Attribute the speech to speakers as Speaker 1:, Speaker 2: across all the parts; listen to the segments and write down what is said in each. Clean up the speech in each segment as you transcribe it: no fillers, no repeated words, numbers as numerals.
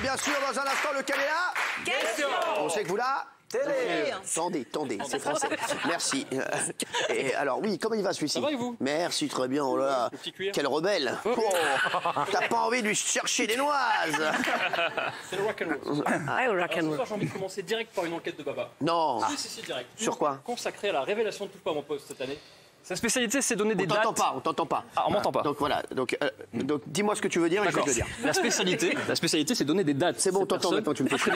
Speaker 1: bien sûr, dans un instant, le Caméla.
Speaker 2: Question.
Speaker 1: On sait que vous là.
Speaker 2: Télé.
Speaker 1: Tendez, c'est français. Merci. Et alors, oui, comment il va celui-ci?
Speaker 3: Ça va et vous?
Speaker 1: Merci, très bien. Oh là là,
Speaker 3: Le petit cuir.
Speaker 1: quel rebelle. Oh, t'as pas envie de lui chercher des noises?
Speaker 3: C'est le rock'n'roll.
Speaker 2: Ouais, au rock'n'roll.
Speaker 3: J'ai envie de commencer direct par une enquête de Baba.
Speaker 1: Non.
Speaker 3: Si, direct.
Speaker 1: Sur quoi?
Speaker 3: Consacrée à la révélation de Touche pas mon poste cette année. Sa spécialité, c'est donner des dates.
Speaker 1: On t'entend pas.
Speaker 3: Ah, on m'entend pas.
Speaker 1: Donc voilà. Donc dis-moi ce que tu veux dire et je vais te le dire.
Speaker 3: La spécialité, c'est donner des dates.
Speaker 1: C'est bon, t'entends maintenant, tu me fais chier.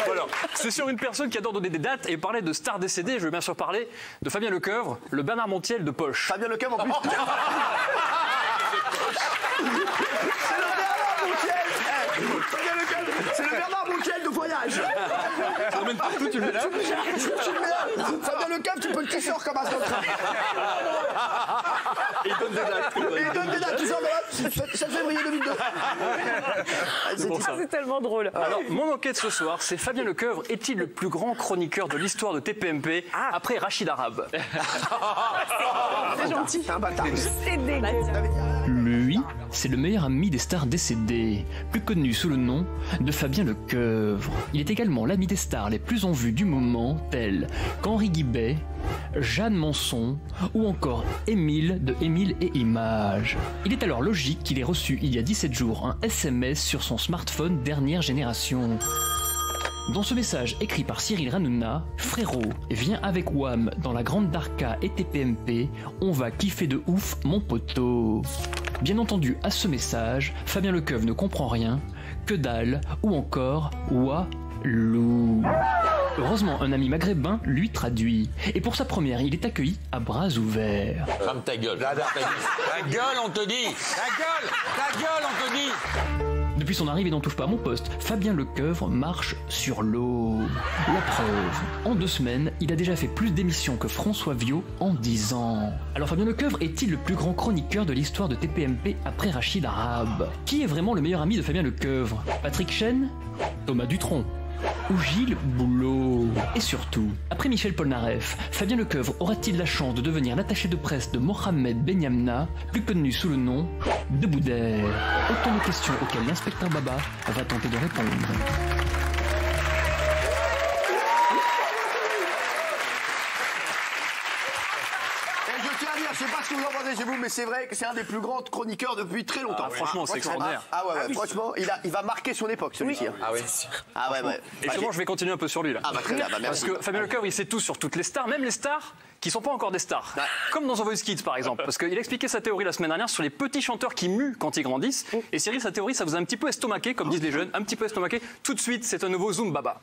Speaker 3: Voilà. C'est sur une personne qui adore donner des dates et parler de stars décédées. Je vais bien sûr parler de Fabien Lecoeuvre, le Bernard Montiel de poche.
Speaker 1: Fabien Lecoeuvre en plus. C'est le Bernard Montiel de voyage.
Speaker 3: Ça emmène partout, tu le mets là.
Speaker 1: Fabien Lecoeuvre, tu peux le tisser comme un contrat.
Speaker 3: Et il donne des dates.
Speaker 1: Et il donne des dates, tu sors de là. 7 février 2002.
Speaker 3: C'est bon, ça.
Speaker 2: C'est tellement drôle.
Speaker 3: Alors, mon enquête ce soir, c'est Fabien Lecoeuvre est-il le plus grand chroniqueur de l'histoire de TPMP après Rachid Arabe?
Speaker 2: C'est gentil.
Speaker 1: Un bâtard.
Speaker 2: C'est dégueu.
Speaker 4: Lui, c'est le meilleur ami des stars décédées, plus connu sous le nom de Fabien Lecoeuvre. Il est également l'ami des stars les plus en vue du moment, tels qu'Henri Guibet, Jeanne Manson ou encore Émile de Émile et Images. Il est alors logique qu'il ait reçu il y a 17 jours un SMS sur son smartphone dernière génération. Dans ce message écrit par Cyril Hanouna, frérot, viens avec Wham dans la Grande Darka et TPMP, on va kiffer de ouf mon poteau. Bien entendu, à ce message, Fabien Lecoeuvre ne comprend rien, que dalle ou encore Walou. Heureusement, un ami maghrébin lui traduit. Et pour sa première, il est accueilli à bras ouverts.
Speaker 5: Ferme ta gueule. Ta gueule, on te dit. Ta gueule, on te dit.
Speaker 4: Depuis son arrivée dans Touche pas à mon poste, Fabien Lecoeuvre marche sur l'eau. La preuve, en 2 semaines, il a déjà fait plus d'émissions que François Viau en 10 ans. Alors Fabien Lecoeuvre est-il le plus grand chroniqueur de l'histoire de TPMP après Rachid Arabe? Qui est vraiment le meilleur ami de Fabien Lecoeuvre? Patrick Chêne? Thomas Dutronc? Ou Gilles Boulot? Et surtout, après Michel Polnareff, Fabien Lecoeuvre aura-t-il la chance de devenir l'attaché de presse de Mohamed Benyamna, plus connu sous le nom de Boudère? Autant de questions auxquelles l'inspecteur Baba va tenter de répondre.
Speaker 1: Et je tiens à dire, je sais pas ce que vous en pensez chez vous, mais c'est vrai que c'est un des plus grands chroniqueurs depuis très longtemps.
Speaker 3: Ah, franchement, c'est extraordinaire.
Speaker 1: Ah ouais, franchement, il va marquer son époque, celui-ci.
Speaker 2: Oui.
Speaker 1: Ah oui. Ah ouais.
Speaker 3: Et justement, je vais continuer un peu sur lui là.
Speaker 1: Ah bah très bien, merci.
Speaker 3: Parce que Fabien Lecoeuvre, il sait tout sur toutes les stars, même les stars qui sont pas encore des stars.
Speaker 1: Ouais.
Speaker 3: Comme dans The Voice Kids par exemple. Parce qu'il expliquait sa théorie la semaine dernière sur les petits chanteurs qui muent quand ils grandissent. Et Cyril, sa théorie, ça vous a un petit peu estomaqué, comme disent les jeunes, un petit peu estomaqué. Tout de suite, c'est un nouveau Zoom Baba.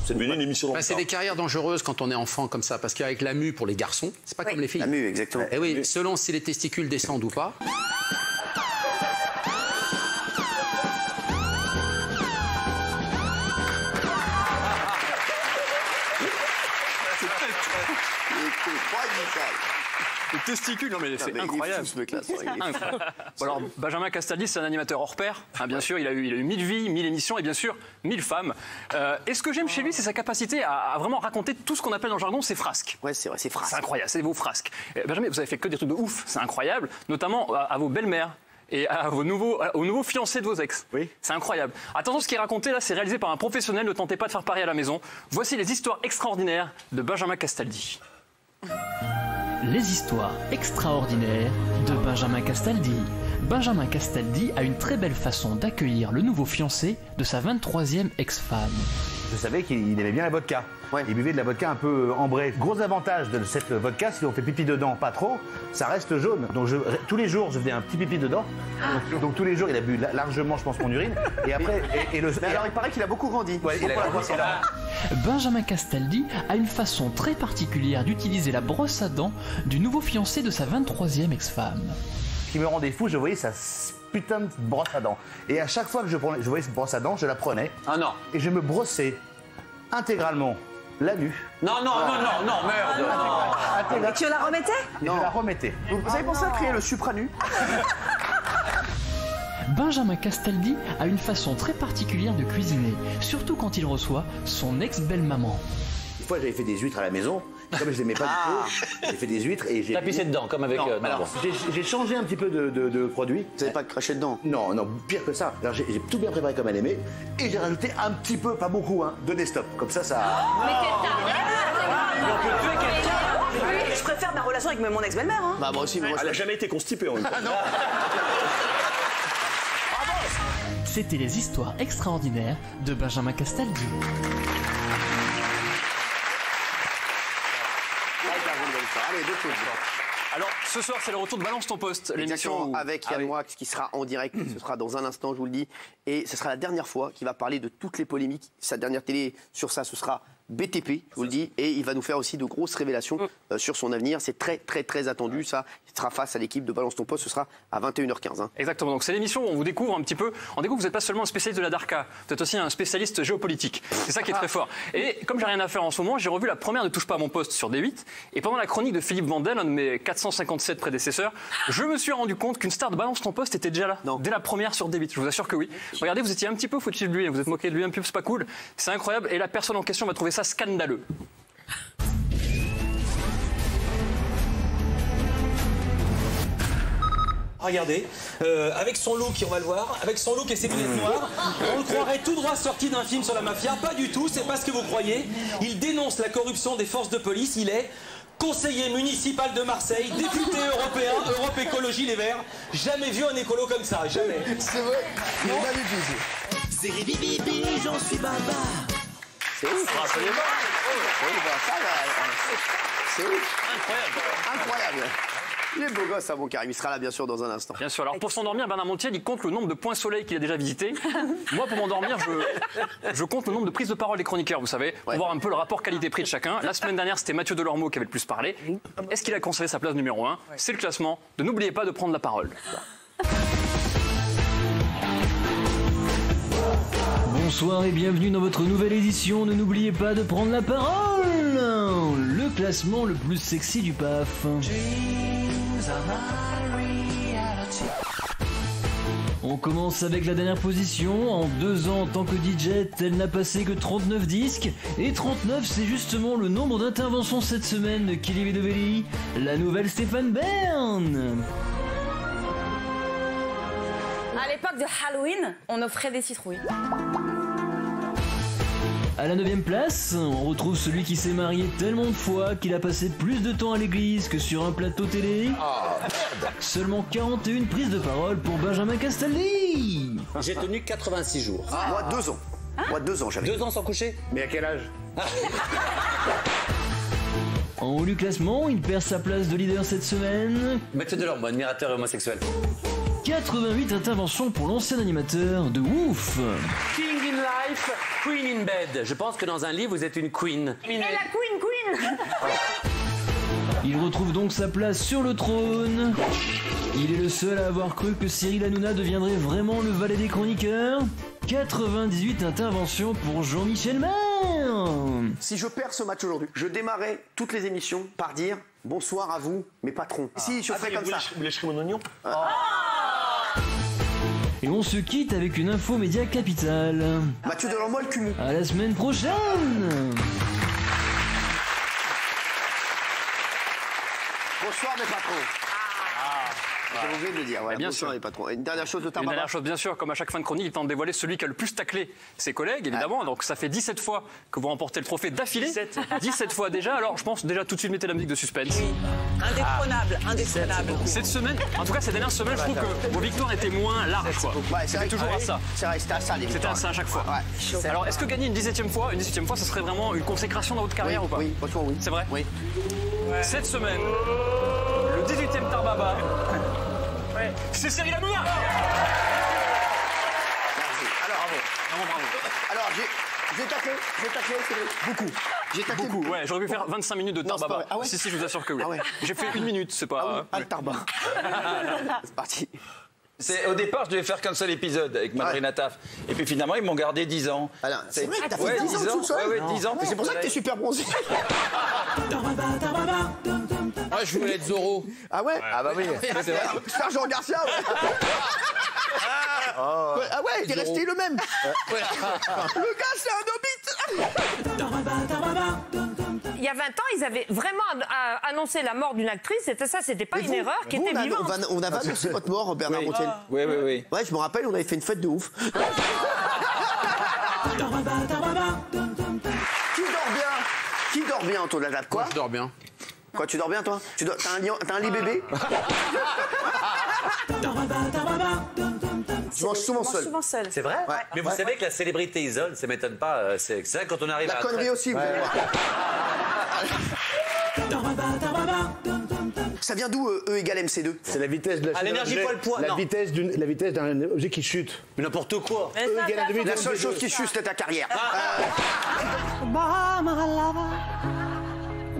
Speaker 5: C'est devenu une émission
Speaker 6: Bah, c'est des carrières dangereuses quand on est enfant comme ça, parce qu'avec la mue pour les garçons, c'est pas comme les filles.
Speaker 1: La mue, exactement.
Speaker 6: Et oui, selon si les testicules descendent ou pas.
Speaker 3: Les testicules, non mais c'est incroyable. Incroyable. Bon, alors, Benjamin Castaldi, c'est un animateur hors pair. Hein, bien sûr, il a eu 1000 vies, 1000 émissions et bien sûr 1000 femmes. Et ce que j'aime chez lui, c'est sa capacité à vraiment raconter tout ce qu'on appelle dans le jargon ses frasques.
Speaker 1: Ouais, c'est vrai, c'est frasque.
Speaker 3: C'est incroyable, c'est vos frasques. Benjamin, vous avez fait que des trucs de ouf, c'est incroyable, notamment à vos belles-mères. Et aux nouveaux fiancés de vos ex.
Speaker 1: Oui.
Speaker 3: C'est incroyable. Attention, ce qui est raconté là, c'est réalisé par un professionnel. Ne tentez pas de faire pareil à la maison. Voici les histoires extraordinaires de Benjamin Castaldi.
Speaker 4: Les histoires extraordinaires de Benjamin Castaldi. Benjamin Castaldi a une très belle façon d'accueillir le nouveau fiancé de sa 23e ex-femme.
Speaker 7: Je savais qu'il aimait bien la vodka.
Speaker 1: Ouais.
Speaker 7: Il buvait de la vodka un peu ambrée. Gros avantage de cette vodka, si on fait pipi dedans, pas trop, ça reste jaune. Donc tous les jours, je faisais un petit pipi dedans. Donc tous les jours, il a bu largement, je pense, mon urine. Et après,
Speaker 1: Mais alors, il paraît qu'il a beaucoup grandi.
Speaker 7: Ouais, il a grandi, c'est là.
Speaker 4: Benjamin Castaldi a une façon très particulière d'utiliser la brosse à dents du nouveau fiancé de sa 23e ex-femme.
Speaker 7: Ce qui me rendait fou, je voyais sa putain de brosse à dents. Et à chaque fois que je voyais cette brosse à dents, je la prenais.
Speaker 5: Ah non.
Speaker 7: Et je me brossais intégralement la nuque.
Speaker 5: Non, merde.
Speaker 2: Et tu la remettais?
Speaker 7: Et je la remettais.
Speaker 1: Vous avez pensé à créer le Supranu?
Speaker 4: Benjamin Castaldi a une façon très particulière de cuisiner, surtout quand il reçoit son ex-belle-maman.
Speaker 7: Une fois, j'avais fait des huîtres à la maison. Comme je les aimais pas du tout, j'ai fait des huîtres et j'ai...
Speaker 5: T'as pissé dedans, comme avec...
Speaker 7: Non, alors, j'ai changé un petit peu de produit.
Speaker 1: Vous n'avez pas craché dedans?
Speaker 7: Non, non, pire que ça. Alors, j'ai tout bien préparé comme elle aimait et j'ai rajouté un petit peu, pas beaucoup, hein, de Nestop. Comme ça...
Speaker 2: Mais je préfère ma relation avec mon ex-belle-mère. Hein.
Speaker 1: Bah moi aussi, mais moi
Speaker 8: Elle a jamais été constipée en même temps.
Speaker 4: C'était les histoires extraordinaires de Benjamin Castaldi.
Speaker 1: Allez, deux choses.
Speaker 3: Alors, ce soir, c'est le retour de Balance ton poste, l'émission où...
Speaker 1: avec Yann Moix qui sera en direct. Ce sera dans un instant, je vous le dis. Et ce sera la dernière fois qu'il va parler de toutes les polémiques. Sa dernière télé sur ça, ce sera BTP, je vous le dis. Et il va nous faire aussi de grosses révélations sur son avenir. C'est très, très, très attendu. Ça, il sera face à l'équipe de Balance ton poste. Ce sera à 21h15. Hein.
Speaker 3: Exactement. Donc, c'est l'émission où on vous découvre un petit peu. On découvre que vous n'êtes pas seulement un spécialiste de la Darka, vous êtes aussi un spécialiste géopolitique. C'est ça qui est très fort. Et comme j'ai rien à faire en ce moment, j'ai revu la première Ne touche pas à mon poste sur D8. Et pendant la chronique de Philippe Vandel, un de mes 457 prédécesseurs, je me suis rendu compte qu'une star de Balance ton poste était déjà là. Dès la première sur D8. Je vous assure que oui. Regardez, vous étiez un petit peu foutu de lui. Vous êtes moqué de lui un peu, c'est pas cool. C'est incroyable. Et la personne en question va trouver ça scandaleux.
Speaker 9: Regardez, avec son look, on va le voir, avec son look et ses lunettes noires, on le croirait tout droit sorti d'un film sur la mafia. Pas du tout, c'est pas ce que vous croyez. Il dénonce la corruption des forces de police. Il est conseiller municipal de Marseille, député européen, Europe Écologie Les Verts. Jamais vu un écolo comme ça, jamais.
Speaker 1: C'est vrai, il est magnifique.
Speaker 9: C'est ribibibi, j'en suis baba.
Speaker 1: C'est ouf. C'est ouf. Incroyable. Il est beau gosse, mon Karim. Il sera là, bien sûr, dans un instant.
Speaker 3: Bien sûr. Alors, pour s'endormir, Bernard Montiel, il compte le nombre de points soleil qu'il a déjà visités. Moi, pour m'endormir, je compte le nombre de prises de parole des chroniqueurs, vous savez, pour voir un peu le rapport qualité-prix de chacun. La semaine dernière, c'était Mathieu Delormeau qui avait le plus parlé. Est-ce qu'il a conservé sa place numéro 1? C'est le classement de N'oubliez pas de prendre la parole.
Speaker 4: Bonsoir et bienvenue dans votre nouvelle édition de N'oubliez pas de prendre la parole. Le classement le plus sexy du PAF. On commence avec la dernière position. En 2 ans en tant que DJ, elle n'a passé que 39 disques. Et 39, c'est justement le nombre d'interventions cette semaine de Kelly Vedovelli, la nouvelle Stéphane Bern.
Speaker 10: À l'époque de Halloween, on offrait des citrouilles.
Speaker 4: À la 9e place, on retrouve celui qui s'est marié tellement de fois qu'il a passé plus de temps à l'église que sur un plateau télé. Seulement 41 prises de parole pour Benjamin Castaldi.
Speaker 5: J'ai tenu 86 jours.
Speaker 1: Moi, 2 ans. Moi, 2 ans, j'avais.
Speaker 5: 2 ans sans coucher?
Speaker 7: Mais à quel âge?
Speaker 4: En haut du classement, il perd sa place de leader cette semaine.
Speaker 5: Mathieu Delormeau, admirateur homosexuel.
Speaker 4: 88 interventions pour l'ancien animateur de Ouf.
Speaker 5: King in life, queen in bed. Je pense que dans un livre, vous êtes une queen.
Speaker 10: Et la queen.
Speaker 4: Il retrouve donc sa place sur le trône. Il est le seul à avoir cru que Cyril Hanouna deviendrait vraiment le valet des chroniqueurs. 98 interventions pour Jean-Michel Maire.
Speaker 1: Si je perds ce match aujourd'hui, je démarrais toutes les émissions par dire bonsoir à vous, mes patrons. Si je ferais comme ça.
Speaker 8: Vous lécherez mon oignon?
Speaker 4: Et on se quitte avec une info média capitale.
Speaker 1: Mathieu Delormeau, le cumou.
Speaker 4: À la semaine prochaine.
Speaker 1: Bonsoir, mes patrons. J'ai oublié de le dire. Voilà.
Speaker 3: Bien
Speaker 1: Bonsoir,
Speaker 3: sûr.
Speaker 1: les patrons. Et une dernière chose de
Speaker 3: Une
Speaker 1: Tarbaba.
Speaker 3: dernière chose, bien sûr, comme à chaque fin de chronique, il tente de dévoiler celui qui a le plus taclé ses collègues, évidemment. Donc ça fait 17 fois que vous remportez le trophée d'affilée. 17 fois déjà. Alors je pense déjà tout de suite mettez la musique de suspense.
Speaker 2: Indétrônable.
Speaker 3: Cette semaine, en tout cas ces dernières semaines, je trouve que vos victoires étaient moins larges. Quoi.
Speaker 1: Ouais,
Speaker 3: C'était toujours à ça.
Speaker 1: C'est vrai, c'était à ça, les
Speaker 3: C'était à ça à chaque fois.
Speaker 1: Ouais.
Speaker 3: Alors est-ce que gagner une 17e fois, ça serait vraiment une consécration dans votre carrière ou pas?
Speaker 1: Oui, franchement, oui.
Speaker 3: C'est vrai?
Speaker 1: Oui.
Speaker 3: Cette semaine, le 18e Tarbaba, c'est Cyril Hanouna.
Speaker 1: Alors, j'ai taclé, c'est vrai. Beaucoup. J'ai taclé
Speaker 3: Beaucoup, ouais. J'aurais pu faire 25 minutes de
Speaker 1: Non, c'est pas
Speaker 3: Tarbaba.
Speaker 1: vrai. Ah ouais
Speaker 3: Si, je vous assure que oui.
Speaker 1: Ah ouais.
Speaker 3: J'ai fait 1 minute, c'est pas...
Speaker 1: Ah oui, pas le Tarba. C'est parti.
Speaker 11: Au départ, je devais faire qu'un seul épisode avec Madrina Taf. Et puis finalement, ils m'ont gardé 10 ans.
Speaker 1: Alors, c'est vrai que t'as fait
Speaker 11: Ouais,
Speaker 1: 10 ans tout seul.
Speaker 11: Ouais, 10 ans.
Speaker 1: Mais c'est pour ça que t'es super bronzé.
Speaker 6: Ah, je voulais être Zorro.
Speaker 1: Ah ouais?
Speaker 6: Ah bah oui.
Speaker 1: C'est vrai. Sergent Garcia, ouais. Ah ouais, il est resté le même. Le gars, c'est un hobbit.
Speaker 12: Il y a 20 ans, ils avaient vraiment annoncé la mort d'une actrice. C'était ça, c'était pas une erreur qui était vivante.
Speaker 1: On avait annoncé votre mort, Bernard Montiel.
Speaker 11: Oui.
Speaker 1: Ouais, je me rappelle, on avait fait une fête de ouf. Qui dort bien autour de la table? Quoi?
Speaker 6: Je dors bien.
Speaker 1: Quoi, tu dors bien, toi? T'as un lit bébé? Je mange souvent seul.
Speaker 13: C'est vrai?
Speaker 1: Ouais.
Speaker 13: Mais vous savez que la célébrité isole, ça m'étonne pas. C'est vrai quand on arrive à...
Speaker 1: La connerie aussi, vous allez voir. Ça vient d'où E égale MC2?
Speaker 7: C'est la vitesse de la chute.
Speaker 13: l'énergie fois le poids.
Speaker 7: La vitesse d'un objet qui chute.
Speaker 13: Mais n'importe quoi.
Speaker 1: La seule chose qui chute, c'est ta carrière.
Speaker 14: Bye, my lover.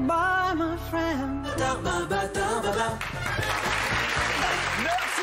Speaker 14: Bye, my friend.
Speaker 1: Merci,